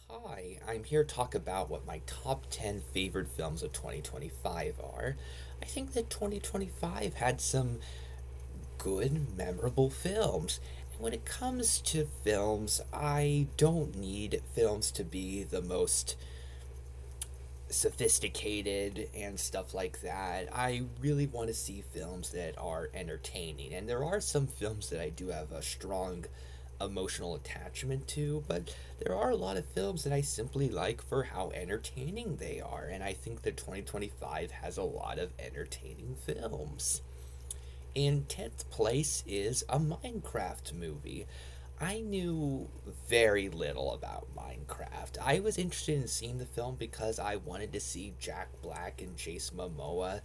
Hi, I'm here to talk about what my top 10 favorite films of 2025 are. I think that 2025 had some good, memorable films. And when it comes to films, I don't need films to be the most sophisticated and stuff like that. I really want to see films that are entertaining. And there are some films that I do have a strong emotional attachment to, but there are a lot of films that I simply like for how entertaining they are. And I think that 2025 has a lot of entertaining films. In 10th place is a Minecraft movie. I knew very little about Minecraft. I was interested in seeing the film because I wanted to see Jack Black and Jason Momoa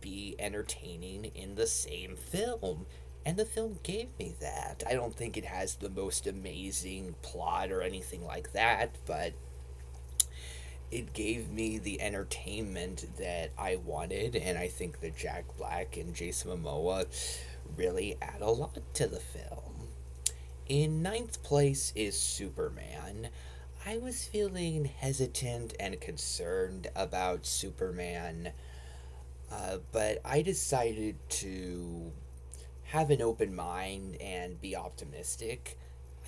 be entertaining in the same film. And the film gave me that. I don't think it has the most amazing plot or anything like that, but it gave me the entertainment that I wanted, and I think that Jack Black and Jason Momoa really add a lot to the film. In ninth place is Superman. I was feeling hesitant and concerned about Superman, but I decided to have an open mind and be optimistic.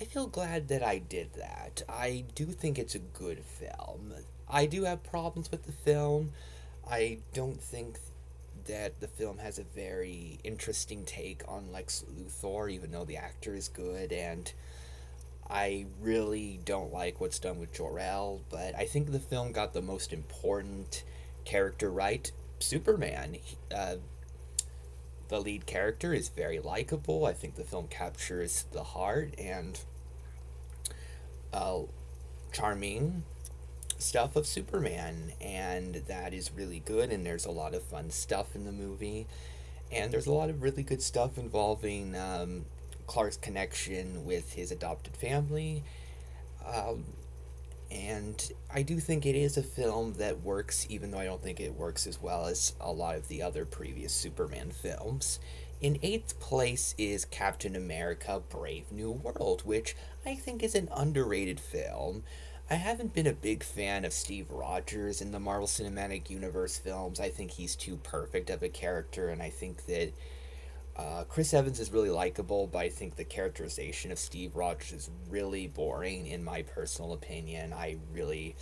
I feel glad that I did that. I do think it's a good film. I do have problems with the film. I don't think that the film has a very interesting take on Lex Luthor, even though the actor is good, and I really don't like what's done with Jor-El, but I think the film got the most important character right. Superman. The lead character is very likable. I think the film captures the heart and uh, charming stuff of Superman, and that is really good. And there's a lot of fun stuff in the movie, and there's a lot of really good stuff involving Clark's connection with his adopted family. Um, and I do think it is a film that works, even though I don't think it works as well as a lot of the other previous Superman films. In eighth place is Captain America Brave New World, which I think is an underrated film. I haven't been a big fan of Steve Rogers in the Marvel Cinematic Universe films. I think he's too perfect of a character, and I think that Chris Evans is really likable, but I think the characterization of Steve Rogers is really boring, in my personal opinion. I really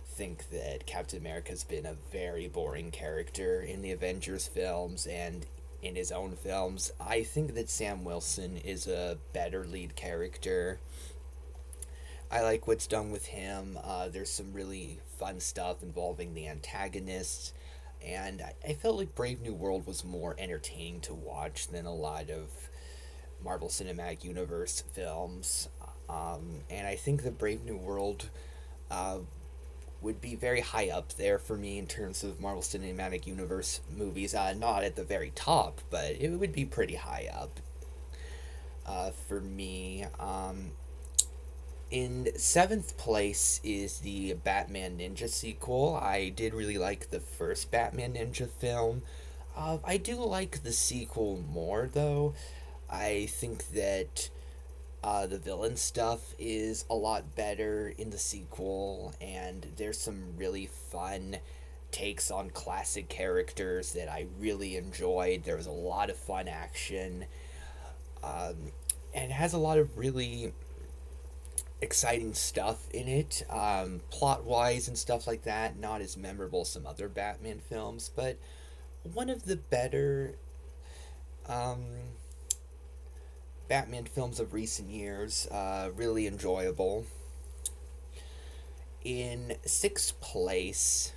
think that Captain America's been a very boring character in the Avengers films and in his own films. I think that Sam Wilson is a better lead character. I like what's done with him. There's some really fun stuff involving the antagonists, and I felt like Brave New World was more entertaining to watch than a lot of Marvel Cinematic Universe films. And I think that Brave New World uh, would be very high up there for me in terms of Marvel Cinematic Universe movies. Not at the very top, but it would be pretty high up for me. In seventh place is the Batman Ninja sequel. I did really like the first Batman Ninja film. I do like the sequel more, though. I think that the villain stuff is a lot better in the sequel, and there's some really fun takes on classic characters that I really enjoyed. There was a lot of fun action, and it has a lot of really exciting stuff in it, plot wise and stuff like that. Not as memorable as some other Batman films, but one of the better um, Batman films of recent years. Really enjoyable. In sixth place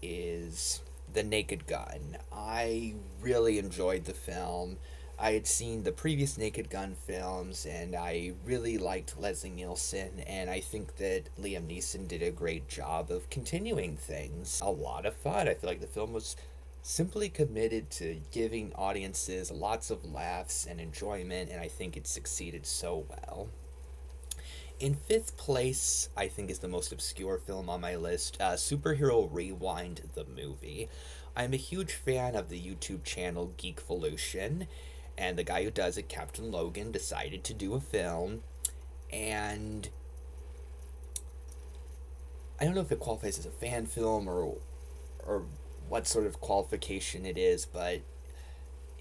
is The Naked Gun. I really enjoyed the film. I had seen the previous Naked Gun films, and I really liked Leslie Nielsen, and I think that Liam Neeson did a great job of continuing things. A lot of fun. I feel like the film was simply committed to giving audiences lots of laughs and enjoyment, and I think it succeeded so well. In fifth place, I think is the most obscure film on my list, Superhero Rewind the movie. I'm a huge fan of the YouTube channel Geekvolution, and the guy who does it, Captain Logan, decided to do a film, and I don't know if it qualifies as a fan film or what sort of qualification it is, but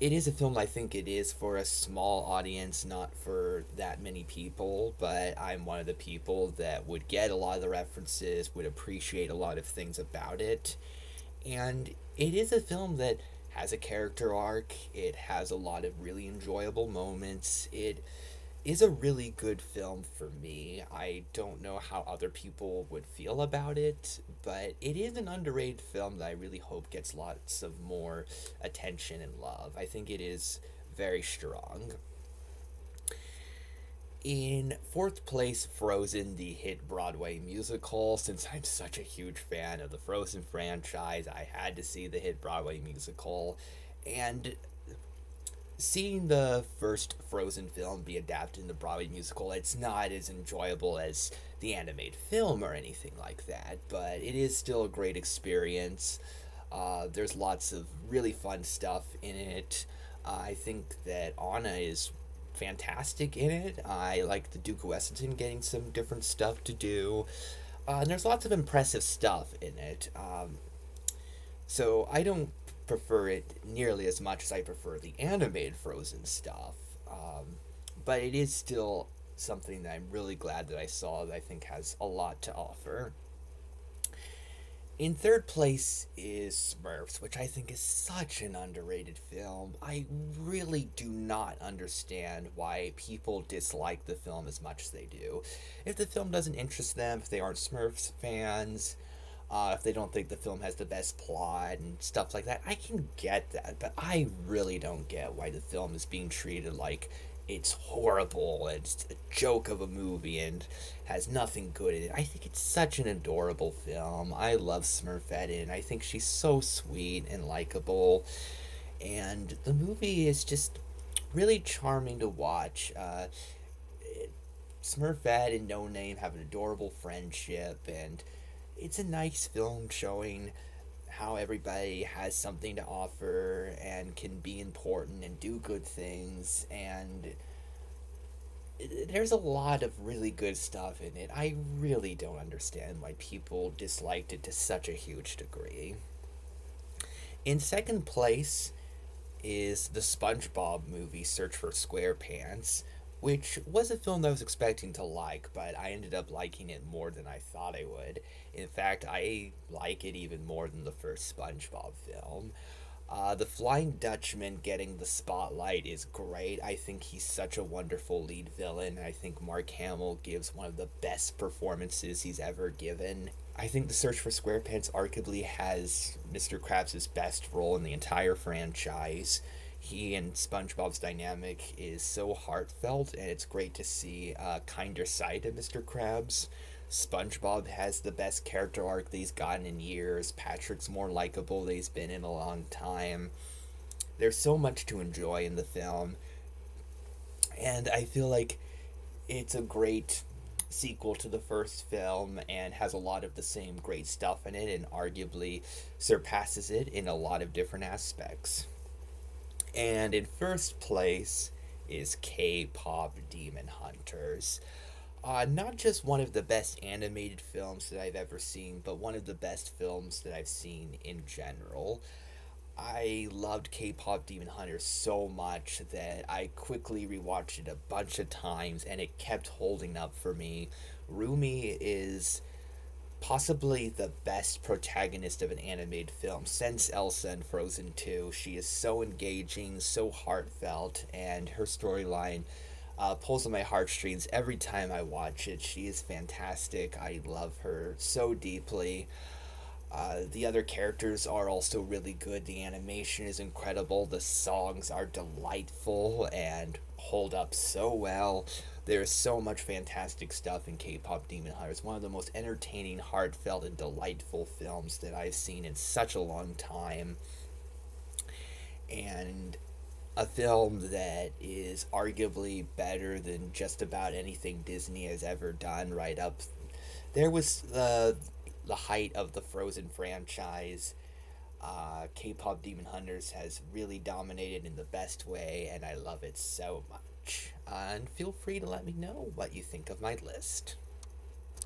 it is a film I think it is for a small audience, not for that many people, but I'm one of the people that would get a lot of the references, would appreciate a lot of things about it. And it is a film that has a character arc, it has a lot of really enjoyable moments. It is a really good film for me. I don't know how other people would feel about it, but it is an underrated film that I really hope gets lots of more attention and love. I think it is very strong. In fourth place, Frozen, the hit Broadway musical. Since I'm such a huge fan of the Frozen franchise, I had to see the hit Broadway musical. And seeing the first Frozen film be adapted into Broadway musical, it's not as enjoyable as the animated film or anything like that, but it is still a great experience. There's lots of really fun stuff in it. I think that Anna is fantastic in it. I like the Duke of Westinghouse getting some different stuff to do. And there's lots of impressive stuff in it. So I don't prefer it nearly as much as I prefer the animated Frozen stuff. But it is still something that I'm really glad that I saw that I think has a lot to offer. In third place is Smurfs, which I think is such an underrated film. I really do not understand why people dislike the film as much as they do. If the film doesn't interest them, if they aren't Smurfs fans, if they don't think the film has the best plot and stuff like that, I can get that, but I really don't get why the film is being treated like it's horrible and it's a joke of a movie and has nothing good in it. I think it's such an adorable film. I love Smurfette and I think she's so sweet and likable. And the movie is just really charming to watch. Smurfette and No Name have an adorable friendship, and it's a nice film showing how everybody has something to offer and can be important and do good things. And there's a lot of really good stuff in it. I really don't understand why people disliked it to such a huge degree. In second place is the SpongeBob movie Search for SquarePants, which was a film that I was expecting to like, but I ended up liking it more than I thought I would. In fact, I like it even more than the first SpongeBob film. The Flying Dutchman getting the spotlight is great. I think he's such a wonderful lead villain. I think Mark Hamill gives one of the best performances he's ever given. I think The Search for SquarePants arguably has Mr. Krabs' best role in the entire franchise. He and SpongeBob's dynamic is so heartfelt, and it's great to see a kinder side of Mr. Krabs. SpongeBob has the best character arc that he's gotten in years. Patrick's more likable than he's been in a long time. There's so much to enjoy in the film, and I feel like it's a great sequel to the first film and has a lot of the same great stuff in it and arguably surpasses it in a lot of different aspects. And in first place is K pop Demon Hunters. Not just one of the best animated films that I've ever seen, but one of the best films that I've seen in general. I loved K-pop Demon Hunters so much that I quickly rewatched it a bunch of times and it kept holding up for me. Rumi is possibly the best protagonist of an animated film since Elsa in Frozen 2. She is so engaging, so heartfelt, and her storyline pulls on my heartstrings every time I watch it. She is fantastic. I love her so deeply. The other characters are also really good. The animation is incredible. The songs are delightful and hold up so well. There's so much fantastic stuff in K-pop Demon Hunters. One of the most entertaining, heartfelt, and delightful films that I've seen in such a long time. And a film that is arguably better than just about anything Disney has ever done. Right up there was the height of the Frozen franchise. K-pop Demon Hunters has really dominated in the best way, and I love it so much. And feel free to let me know what you think of my list.